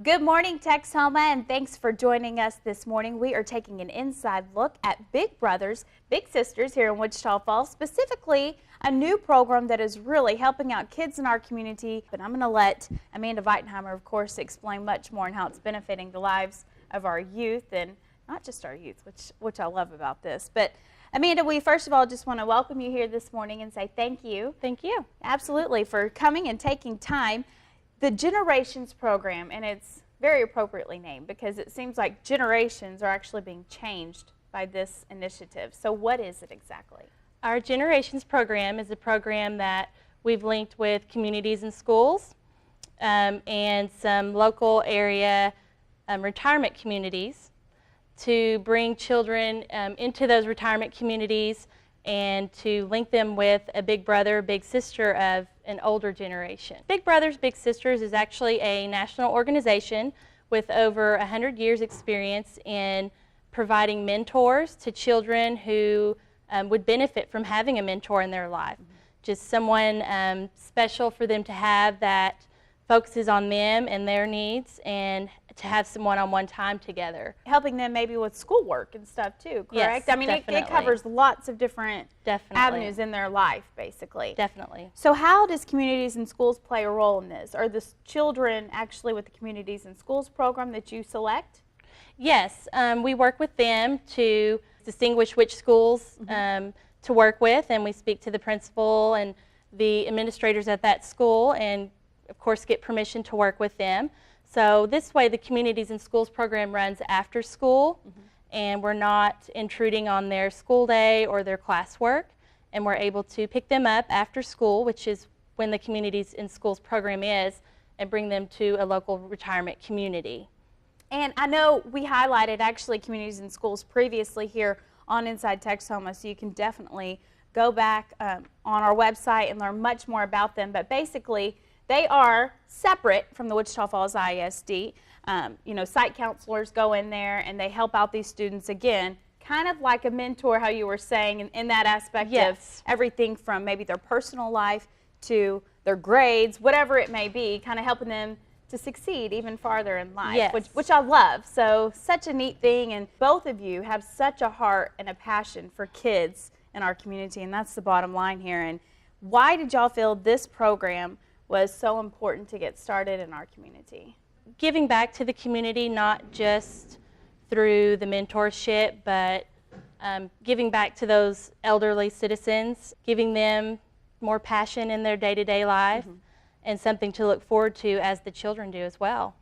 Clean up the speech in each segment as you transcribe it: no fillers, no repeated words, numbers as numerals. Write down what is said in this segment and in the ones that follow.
Good morning, Texoma, and thanks for joining us this morning. We are taking an inside look at Big Brothers, Big Sisters here in Wichita Falls, specifically a new program that is really helping out kids in our community. But I'm going to let Amanda Weitenheimer, of course, explain much more on how it's benefiting the lives of our youth, and not just our youth, which I love about this. But Amanda, we first of all just want to welcome you here this morning and say thank you. Thank you. Absolutely, for coming and taking time. The Generations program, and it's very appropriately named because it seems like generations are actually being changed by this initiative. So what is it exactly? Our Generations program is a program that we've linked with communities and schools and some local area retirement communities to bring children into those retirement communities and to link them with a big brother, big sister of an older generation. Big Brothers, Big Sisters is actually a national organization with over 100 years experience in providing mentors to children who would benefit from having a mentor in their life. Just someone special for them to have that focuses on them and their needs, and to have some one-on-one time together. Helping them maybe with schoolwork and stuff too, correct? Yes, I mean, it covers lots of different avenues in their life, basically. Definitely. So how does communities and schools play a role in this? Are the children actually with the Communities and Schools program that you select? Yes, we work with them to distinguish which schools to work with, and we speak to the principal and the administrators at that school, and of course get permission to work with them. So this way the Communities and Schools program runs after school, and we're not intruding on their school day or their classwork, and we're able to pick them up after school, which is when the Communities and Schools program is, and bring them to a local retirement community. And I know we highlighted actually Communities and Schools previously here on Inside Texoma, so you can definitely go back on our website and learn much more about them. But basically, they are separate from the Wichita Falls ISD. You know, site counselors go in there and they help out these students, again, kind of like a mentor, how you were saying, in that aspect of everything from maybe their personal life to their grades, whatever it may be, kind of helping them to succeed even farther in life, which I love. So such a neat thing, and both of you have such a heart and a passion for kids in our community, and that's the bottom line here. And why did y'all feel this program was so important to get started in our community? Giving back to the community, not just through the mentorship, but giving back to those elderly citizens, giving them more passion in their day-to-day life, and something to look forward to as the children do as well.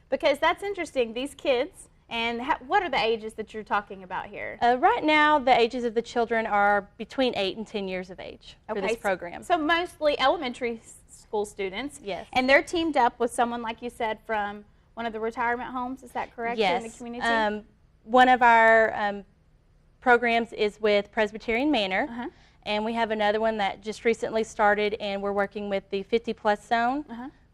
Because that's interesting, these kids, and what are the ages that you're talking about here? Right now, the ages of the children are between 8 and 10 years of age for this program. So mostly elementary school students. Yes. And they're teamed up with someone, like you said, from one of the retirement homes, is that correct? Yes. In the community? One of our programs is with Presbyterian Manor, and we have another one that just recently started, and we're working with the 50-plus zone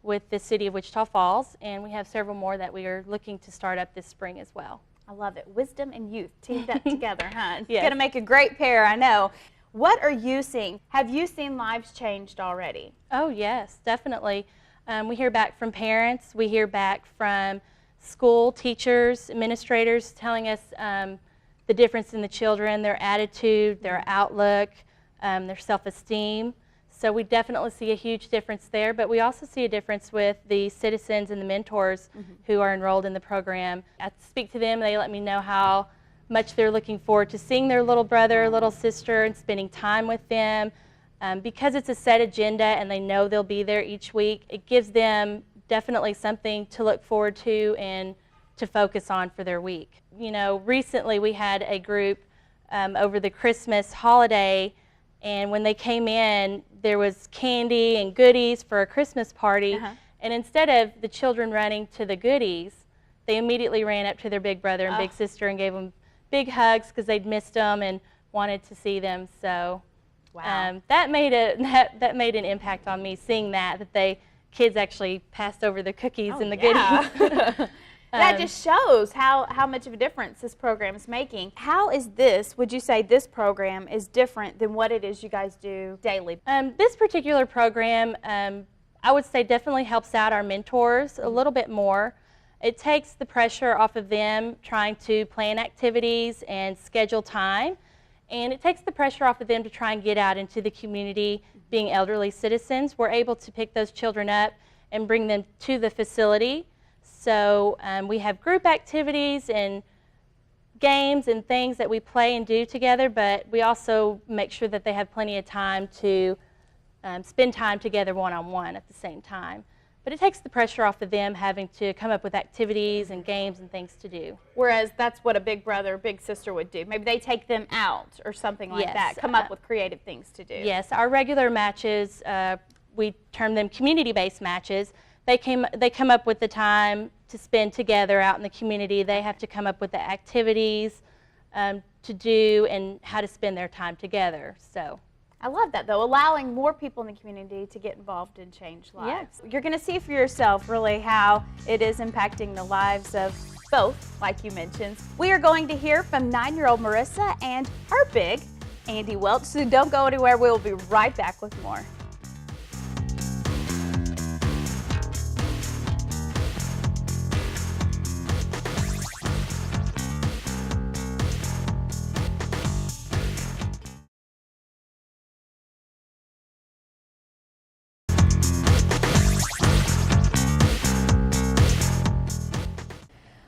with the city of Wichita Falls, and we have several more that we are looking to start up this spring as well. I love it. Wisdom and youth teamed up together, huh? It's Yes. going to make a great pair, I know. What are you seeing? Have you seen lives changed already? Oh, yes, definitely. We hear back from parents. We hear back from school teachers, administrators telling us the difference in the children, their attitude, their outlook, their self-esteem. So we definitely see a huge difference there, but we also see a difference with the citizens and the mentors who are enrolled in the program. I speak to them, they let me know how much they're looking forward to seeing their little brother, little sister, and spending time with them. Because it's a set agenda and they know they'll be there each week, it gives them definitely something to look forward to and to focus on for their week. You know, recently we had a group over the Christmas holiday, and when they came in, there was candy and goodies for a Christmas party, and instead of the children running to the goodies, they immediately ran up to their big brother and big sister and gave them big hugs because they'd missed them and wanted to see them. So that made an impact on me, seeing that the kids actually passed over the cookies and the goodies. That just shows how much of a difference this program is making. How is this, would you say this program is different than what it is you guys do daily? This particular program, I would say definitely helps out our mentors a little bit more. it takes the pressure off of them trying to plan activities and schedule time, and it takes the pressure off of them to try and get out into the community. Being elderly citizens, we're able to pick those children up and bring them to the facility. So we have group activities and games and things that we play and do together, but we also make sure that they have plenty of time to spend time together one-on-one at the same time. But it takes the pressure off of them having to come up with activities and games and things to do. Whereas that's what a big brother or big sister would do. Maybe they take them out or something like that, come up with creative things to do. Yes, our regular matches, we term them community-based matches. They come up with the time to spend together out in the community. They have to come up with the activities to do and how to spend their time together. So. I love that, though, allowing more people in the community to get involved and change lives. You're going to see for yourself, really, how it is impacting the lives of both, like you mentioned. We are going to hear from 9-year-old Marissa and her big, Andy Welch, so don't go anywhere. We will be right back with more.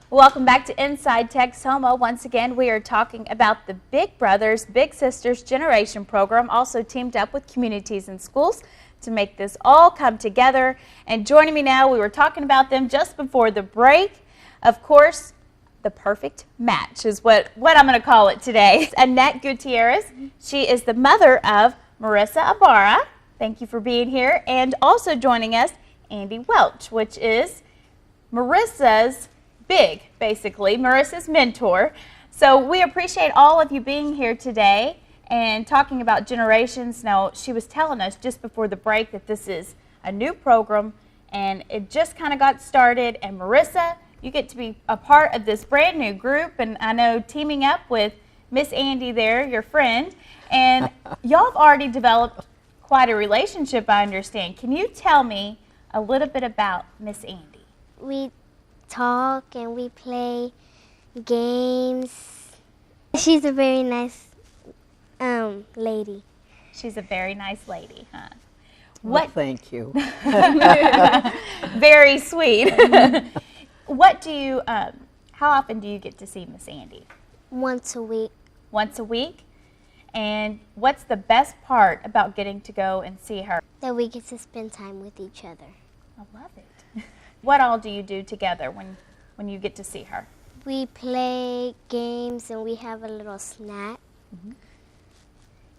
Welcome back to Inside Texoma. Once again, we are talking about the Big Brothers Big Sisters Generation Program, also teamed up with communities and schools to make this all come together. And joining me now, we were talking about them just before the break. Of course, the perfect match is what I'm going to call it today. Annette Gutierrez, she is the mother of Marissa Ibarra. Thank you for being here. And also joining us, Andy Welch, which is Marissa's basically, Marissa's mentor. So we appreciate all of you being here today and talking about generations. Now, she was telling us just before the break that this is a new program and it just kind of got started. And Marissa, you get to be a part of this brand new group, and I know teaming up with Miss Andy there, your friend, and y'all have already developed quite a relationship, I understand. Can you tell me a little bit about Miss Andy? We talk and we play games. She's a very nice lady. She's a very nice lady, huh? Well, thank you. Very sweet. What do you, how often do you get to see Miss Andy? Once a week. Once a week? And what's the best part about getting to go and see her? That we get to spend time with each other. I love it. What all do you do together when you get to see her? We play games and we have a little snack. Mm-hmm.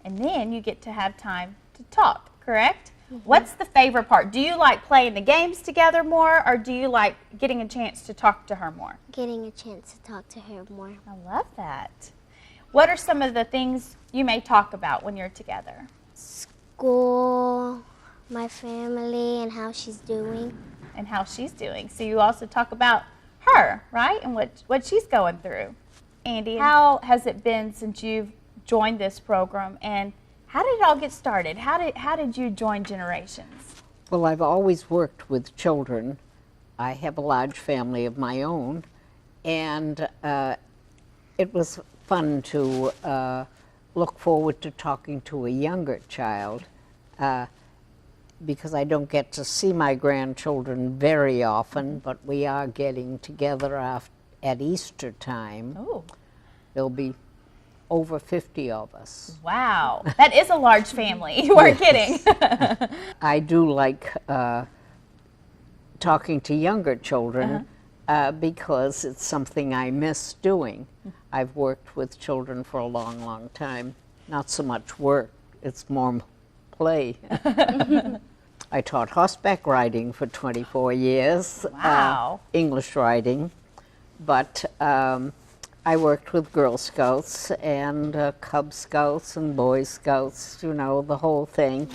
And then you get to have time to talk, correct? Mm-hmm. What's the favorite part? Do you like playing the games together more, or do you like getting a chance to talk to her more? Getting a chance to talk to her more. I love that. What are some of the things you may talk about when you're together? School, my family, and how she's doing. And how she's doing. So you also talk about her, right? And what she's going through. Andy, how has it been since you've joined this program, and how did it all get started? How did you join Generations? Well, I've always worked with children. I have a large family of my own, and it was fun to look forward to talking to a younger child. Because I don't get to see my grandchildren very often, but we are getting together at Easter time. Oh. There'll be over 50 of us. Wow, that is a large family. You weren't kidding. I do like talking to younger children because it's something I miss doing. I've worked with children for a long, long time. Not so much work, it's more play. I taught horseback riding for 24 years. Wow. English riding. But I worked with Girl Scouts and Cub Scouts and Boy Scouts, you know, the whole thing.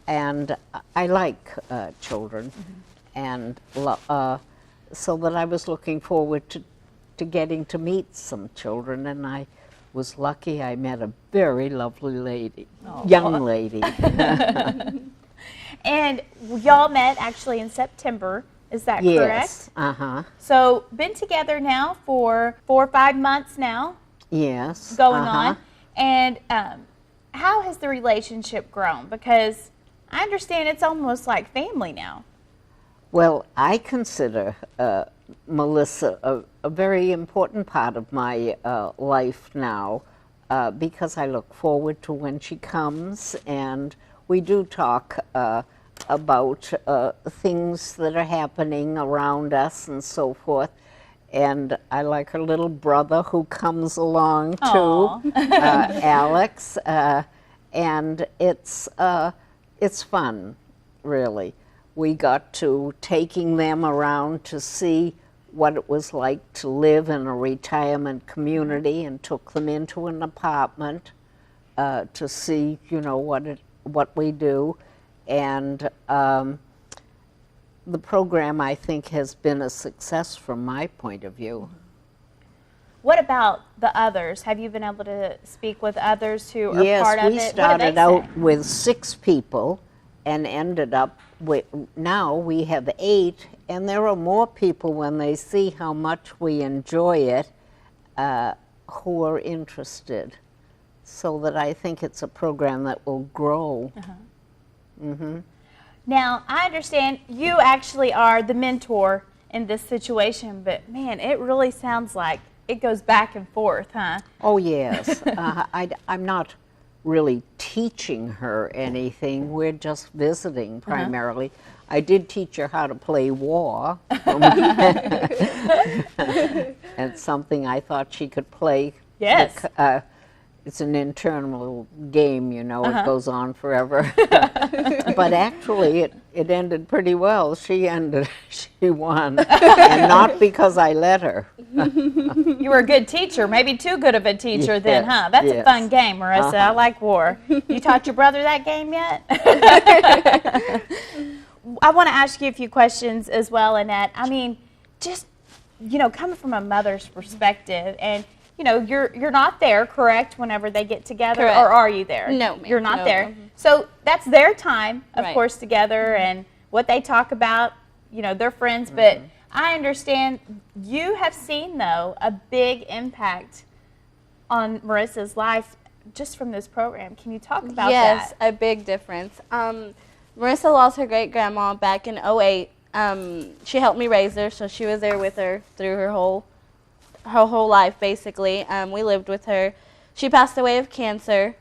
And I like children. And so that I was looking forward to getting to meet some children, and I was lucky I met a very lovely lady, young lady. And y'all met actually in September Is that Yes. correct? So been together now for 4 or 5 months now. Yes. Going on. And how has the relationship grown? Because I understand it's almost like family now. Well, I consider Melissa a very important part of my life now because I look forward to when she comes, and we do talk about things that are happening around us and so forth. And I like her little brother who comes along too, Alex, and it's fun, really. We got to taking them around to see what it was like to live in a retirement community, and took them into an apartment to see, you know, what we do. And the program, I think, has been a success from my point of view. What about the others? Have you been able to speak with others who are part of it? Yes, we started out with 6 people and ended up with, now we have 8, and there are more people when they see how much we enjoy it who are interested. So that I think it's a program that will grow. Now, I understand you actually are the mentor in this situation, but man, it really sounds like it goes back and forth, huh? Oh, yes. I'm not really teaching her anything. We're just visiting primarily. I did teach her how to play war. And something I thought she could play. Yes. It's an internal game, you know, it goes on forever. But actually, it ended pretty well. She won, and not because I let her. You were a good teacher, maybe too good of a teacher then, huh? That's a yes. fun game, Marissa. I like war. You taught your brother that game yet? I want to ask you a few questions as well, Annette. I mean, just, you know, coming from a mother's perspective, and you know, you're not there, correct, whenever they get together? Correct. Or are you there? No, ma'am. You're not No. there. So that's their time, of Right. course, together, and what they talk about, you know, they're friends. But I understand you have seen, though, a big impact on Marissa's life just from this program. Can you talk about Yes, that? a big difference. Marissa lost her great-grandma back in '08. She helped me raise her, so she was there with her through her whole life, basically. We lived with her. She passed away of cancer.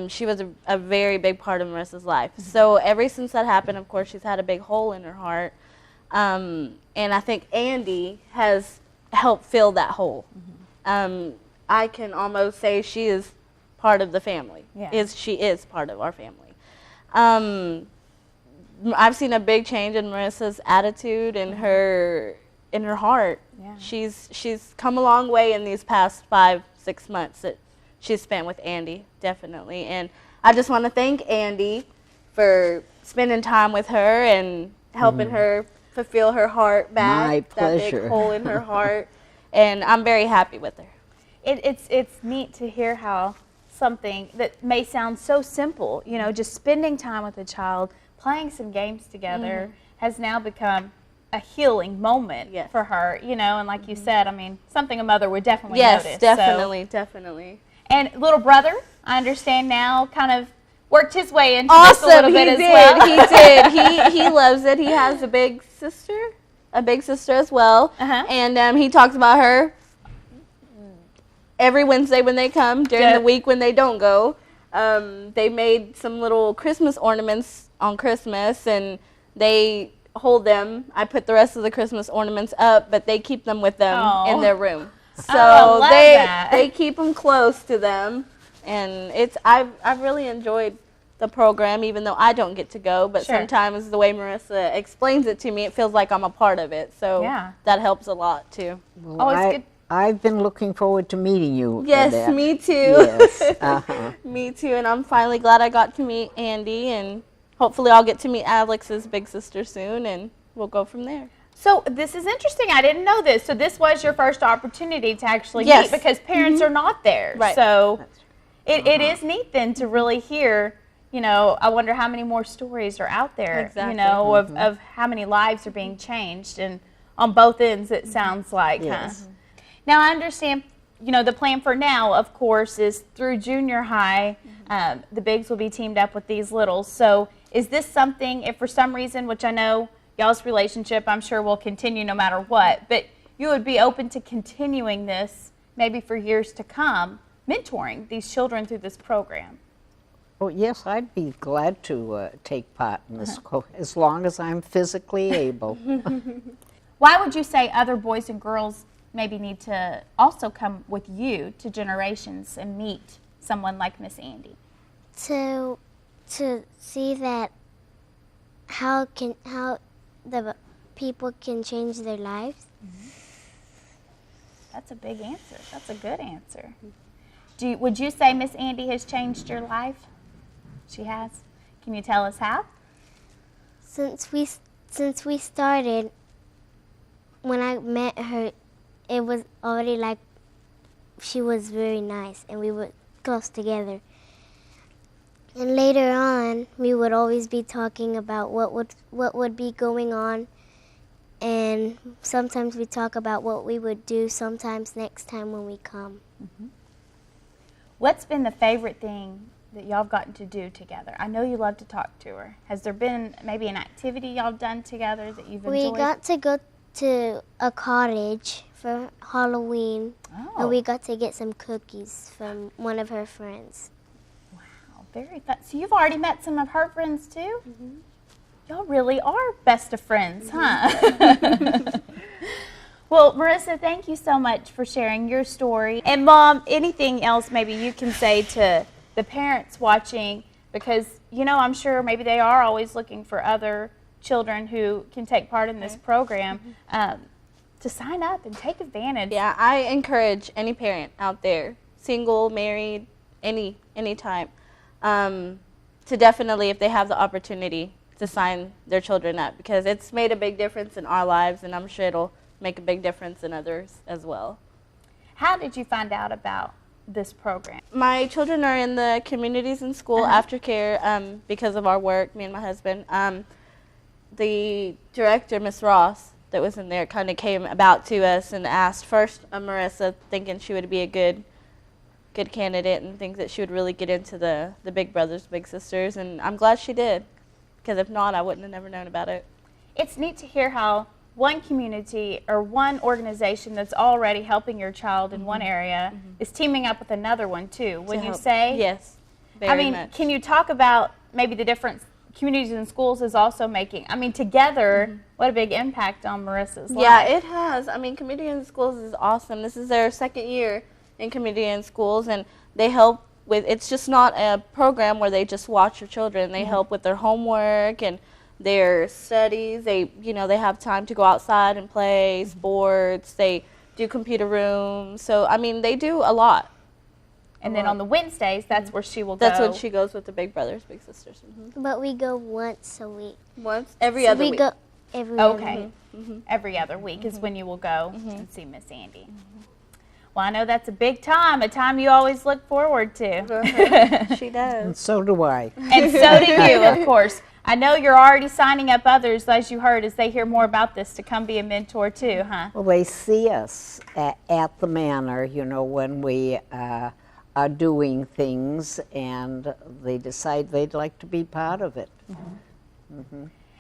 She was a very big part of Marissa's life. So ever since that happened, of course, she's had a big hole in her heart. And I think Andy has helped fill that hole. I can almost say she is part of the family. Yeah. She is part of our family. I've seen a big change in Marissa's attitude and her heart. Yeah. She's come a long way in these past 5-6 months that she's spent with Andy, definitely. And I just want to thank Andy for spending time with her and helping her fulfill her heart back. My pleasure. That big hole in her heart. And I'm very happy with her. It's neat to hear how something that may sound so simple, you know, just spending time with a child, playing some games together, has now become a healing moment for her, you know, and like you said, I mean, something a mother would definitely notice. Yes, definitely, definitely. And little brother, I understand now, kind of worked his way into this a little bit as well. He did. He loves it. He has a big sister as well. And he talks about her every Wednesday when they come, during the week when they don't go. They made some little Christmas ornaments on Christmas, and they hold them. I put the rest of the Christmas ornaments up, but they keep them with them in their room. So they keep them close to them, and I've really enjoyed the program, even though I don't get to go. But sometimes the way Marissa explains it to me, it feels like I'm a part of it. So that helps a lot too. Well, it's good. I've been looking forward to meeting you. Yes, Annette. me too. Yes. Me too, and I'm finally glad I got to meet Andy, and hopefully I'll get to meet Alex's big sister soon, and we'll go from there. So this is interesting. I didn't know this. So this was your first opportunity to actually meet, because parents are not there. Right. So it is neat then to really hear, you know, I wonder how many more stories are out there, Exactly. you know, of how many lives are being changed, and on both ends it sounds like, Yes. huh? Now I understand, you know, the plan for now, of course, is through junior high, the bigs will be teamed up with these littles. So is this something, if for some reason, which I know y'all's relationship I'm sure will continue no matter what, but you would be open to continuing this maybe for years to come, mentoring these children through this program? Oh, yes, I'd be glad to take part in this, as long as I'm physically able. Why would you say other boys and girls maybe need to also come with you to Generations and meet someone like Miss Andy? To see that how the people can change their lives. That's a big answer. That's a good answer. Would you say Miss Andy has changed your life? She has. Can you tell us how? Since we started, when I met her, it was already like she was very nice, and we were close together. And later on, we would always be talking about what would be going on, and sometimes we talk about what we would do sometimes next time when we come. What's been the favorite thing that y'all have gotten to do together? I know you love to talk to her. Has there been maybe an activity y'all done together that you've enjoyed? We got to go to a cottage for Halloween, and we got to get some cookies from one of her friends. Wow, very fun. So you've already met some of her friends too? Y'all really are best of friends, huh? Well, Marissa, thank you so much for sharing your story. And Mom, anything else maybe you can say to the parents watching, because, you know, I'm sure maybe they are always looking for other children who can take part in this program, to sign up and take advantage. Yeah, I encourage any parent out there, single, married, any time, to definitely, if they have the opportunity, to sign their children up, because it's made a big difference in our lives, and I'm sure it'll make a big difference in others as well. How did you find out about this program? My children are in the communities and school aftercare because of our work, me and my husband. The director, Miss Ross, that was in there kind of came about to us and asked first Marissa, thinking she would be a good candidate and think that she would really get into the big brothers, big sisters, and I'm glad she did, because if not, I wouldn't have never known about it. It's neat to hear how one community or one organization that's already helping your child in one area is teaming up with another one too, wouldn't you say? Yes, I mean, much. can you talk about maybe the difference communities and schools is also making? I mean, together, what a big impact on Marissa's life. Yeah, it has. I mean, Community in Schools is awesome. This is their second year in Community in Schools, and they help with, it's just not a program where they just watch your children. They help with their homework and their studies. They, you know, they have time to go outside and play sports. They do computer rooms. So, I mean, they do a lot. And then on the Wednesdays, that's where she will go. That's when she goes with the big brothers, big sisters. But we go once a week. Once every So other we week. go every other Okay. week. Every other week is when you will go and see Miss Andy. Well, I know that's a big time, a time you always look forward to. She does. And so do I. And so do you, of course. I know you're already signing up others, as you heard, as they hear more about this, to come be a mentor too, huh? Well, they see us at the manor, you know, when we are doing things, and they decide they'd like to be part of it.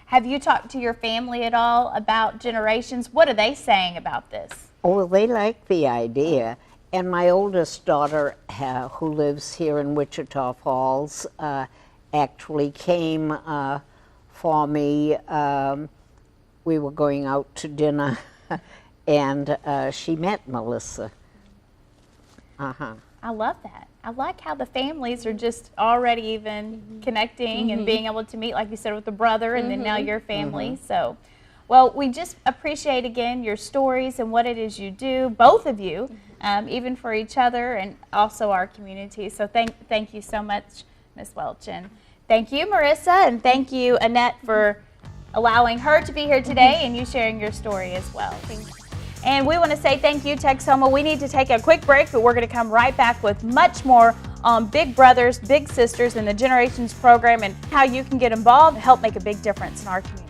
Have you talked to your family at all about Generations? What are they saying about this? Oh, well, they like the idea. And my oldest daughter, who lives here in Wichita Falls, actually came for me. We were going out to dinner, and she met Melissa. I love that. I like how the families are just already even connecting and being able to meet, like you said, with the brother and then now your family. So, well, we just appreciate again your stories and what it is you do, both of you, even for each other and also our community. So thank you so much, Ms. Welch. And thank you, Marissa, and thank you, Annette, for allowing her to be here today and you sharing your story as well. Thank you. And we want to say thank you, Texoma. We need to take a quick break, but we're going to come right back with much more on Big Brothers, Big Sisters, and the Generations program and how you can get involved and help make a big difference in our community.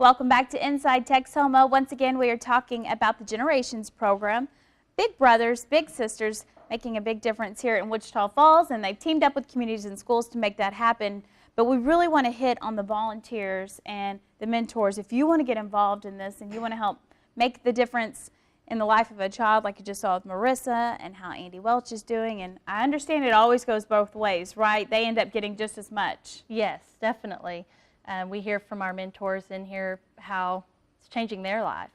Welcome back to Inside Texoma. Once again, we are talking about the Generations program. Big Brothers, Big Sisters, making a big difference here in Wichita Falls, and they've teamed up with communities and schools to make that happen. But we really want to hit on the volunteers and the mentors. If you want to get involved in this and you want to help make the difference in the life of a child, like you just saw with Marissa and how Andy Welch is doing, and I understand it always goes both ways, right? They end up getting just as much. Yes, definitely. We hear from our mentors and hear how it's changing their life.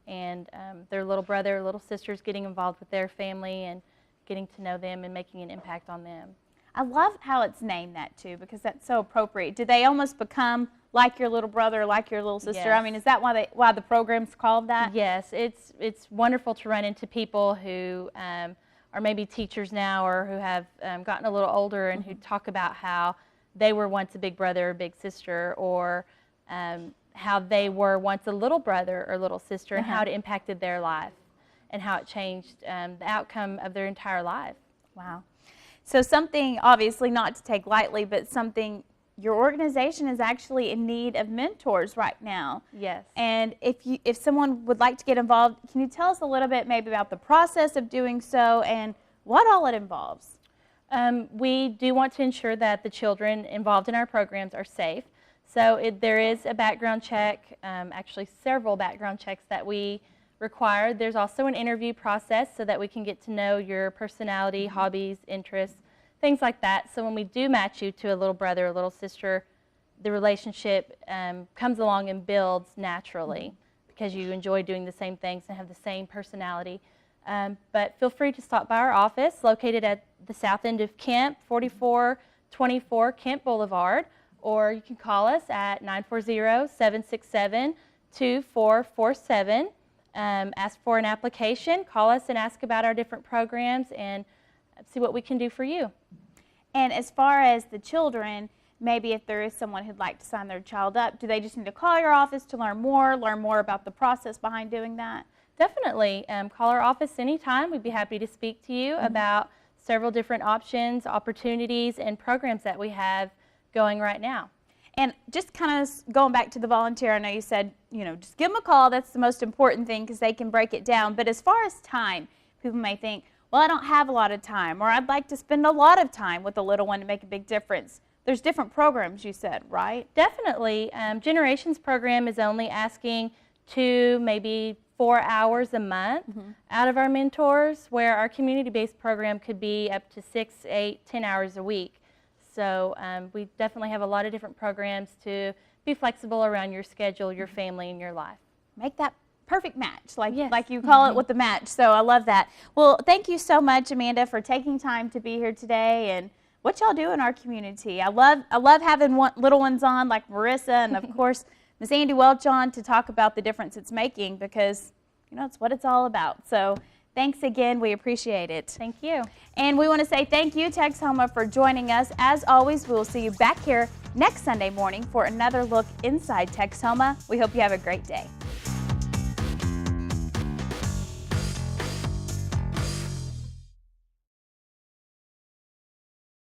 And their little brother, little sisters getting involved with their family and getting to know them and making an impact on them. I love how it's named that too, because that's so appropriate. Do they almost become like your little brother, like your little sister? Yes. I mean, is that why the program's called that? Yes, it's wonderful to run into people who are maybe teachers now or who have gotten a little older and who talk about how they were once a big brother or big sister, or how they were once a little brother or little sister, and how it impacted their life and how it changed the outcome of their entire life. Wow. So something obviously not to take lightly, but something your organization is actually in need of mentors right now. Yes. And if someone would like to get involved, can you tell us a little bit maybe about the process of doing so and what all it involves? We do want to ensure that the children involved in our programs are safe. So there is a background check, actually several background checks that we require. There's also an interview process so that we can get to know your personality, hobbies, interests, things like that. So when we do match you to a little brother or little sister, the relationship comes along and builds naturally because you enjoy doing the same things and have the same personality. But feel free to stop by our office located at the south end of Kemp, 4424 Kemp Boulevard, or you can call us at 940-767-2447. Ask for an application, call us and ask about our different programs and see what we can do for you. And as far as the children, maybe if there is someone who'd like to sign their child up, do they just need to call your office to learn more about the process behind doing that? Definitely. Call our office anytime. We'd be happy to speak to you about several different options, opportunities, and programs that we have going right now. And just kind of going back to the volunteer, I know you said, just give them a call. That's the most important thing because they can break it down. But as far as time, people may think, well, I don't have a lot of time, or I'd like to spend a lot of time with a little one to make a big difference. There's different programs, you said, right? Definitely. Generations program is only asking 2, maybe 4 hours a month out of our mentors, where our community-based program could be up to 6, 8, 10 hours a week. So we definitely have a lot of different programs to be flexible around your schedule, your family, and your life. Make that perfect match, like you call it with the match. So I love that. Well, thank you so much, Amanda, for taking time to be here today and what y'all do in our community. I love having little ones on like Marissa and, of course, Miss Andy Welch on to talk about the difference it's making because, it's what it's all about. So thanks again. We appreciate it. Thank you. And we want to say thank you, Texoma, for joining us. As always, we will see you back here next Sunday morning for another look inside Texoma. We hope you have a great day.